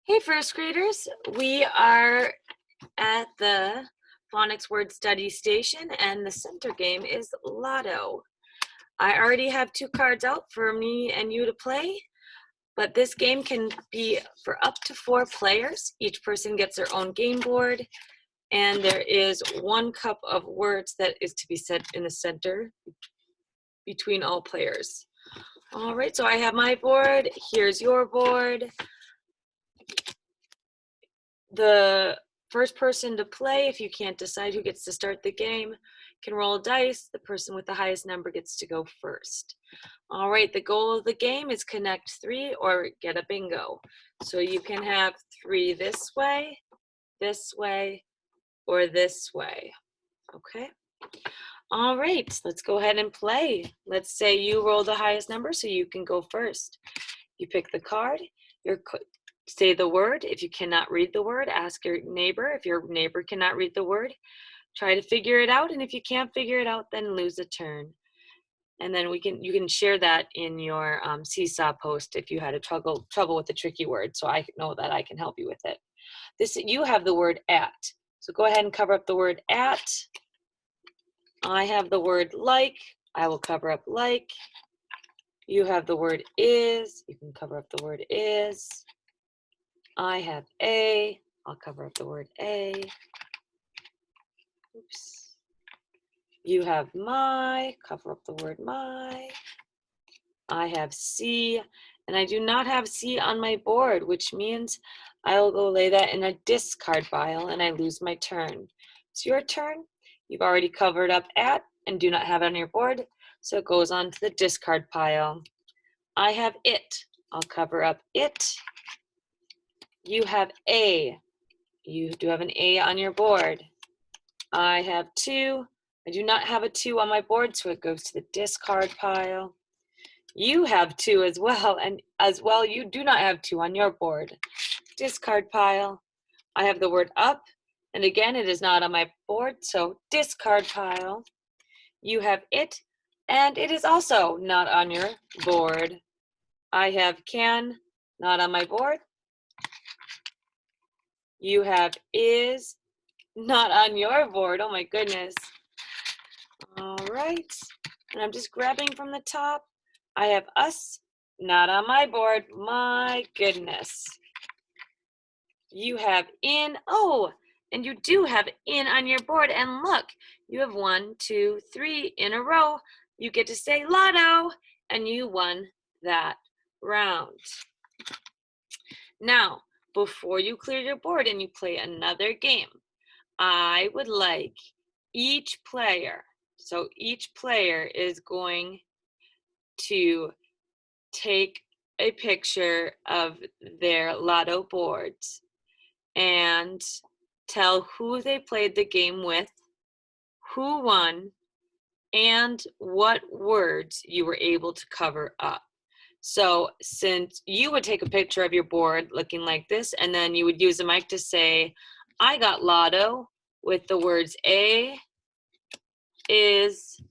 Hey, first graders. We are at the phonics word study station, and the center game is Lotto. I already have two cards out for me and you to play, but this game can be for up to 4 players. Each person gets their own game board, and there is 1 cup of words that is to be said in the center between all players. All right, so I have my board. Here's your board. The first person to play, if you can't decide who gets to start the game, can roll dice. The person with the highest number gets to go first. All right, the goal of the game is connect 3 or get a bingo. So you can have 3 this way, or this way. Okay. All right, let's go ahead and play. Let's say you roll the highest number so you can go first. You pick the card. Say the word. If you cannot read the word, ask your neighbor. If your neighbor cannot read the word, try to figure it out. And if you can't figure it out, then lose a turn. And then you can share that in your seesaw post if you had a trouble with a tricky word, so I know that I can help you with it. You have the word at, so go ahead and cover up the word at. I have the word like. I will cover up like. You have the word is. You can cover up the word is. I have a. I'll cover up the word a. Oops. You have my. Cover up the word my. I have C, and I do not have C on my board, which means I'll go lay that in a discard pile and I lose my turn. It's your turn. You've already covered up at and do not have it on your board, so it goes on to the discard pile. I have it. I'll cover up it. You have a. You do have an A on your board. I have 2. I do not have a 2 on my board, so it goes to the discard pile. You have 2 as well, and as well you do not have 2 on your board. Discard pile. I have the word up, and again it is not on my board, so discard pile. You have it, and it is also not on your board. I have can, not on my board. You have is, not on your board. Oh my goodness. All right, and I'm just grabbing from the top. I have us, not on my board. My goodness. You have in. Oh, and you do have in on your board. And look, you have 1, 2, 3 in a row. You get to say Lotto, and you won that round. Now, before you clear your board and you play another game, I would like each player, so each player is going to take a picture of their Lotto boards and tell who they played the game with, who won, and what words you were able to cover up. So since you would take a picture of your board looking like this, and then you would use the mic to say, I got Lotto with the words a, is,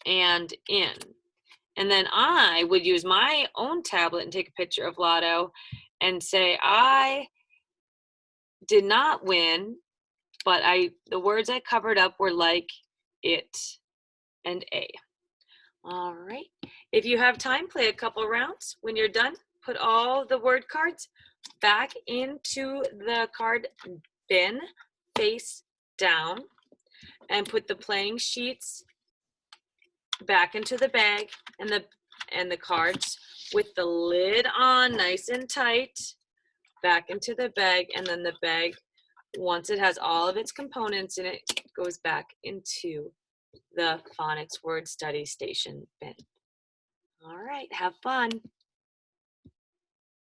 and in. And then I would use my own tablet and take a picture of Lotto and say, I did not win, but the words I covered up were like, it, and a. All right. If you have time, play a couple rounds. When you're done, put all the word cards back into the card bin, face down, and put the playing sheets back into the bag and the cards with the lid on nice and tight back into the bag, and then the bag, once it has all of its components in it, goes back into the phonics word study station bin. All right, have fun.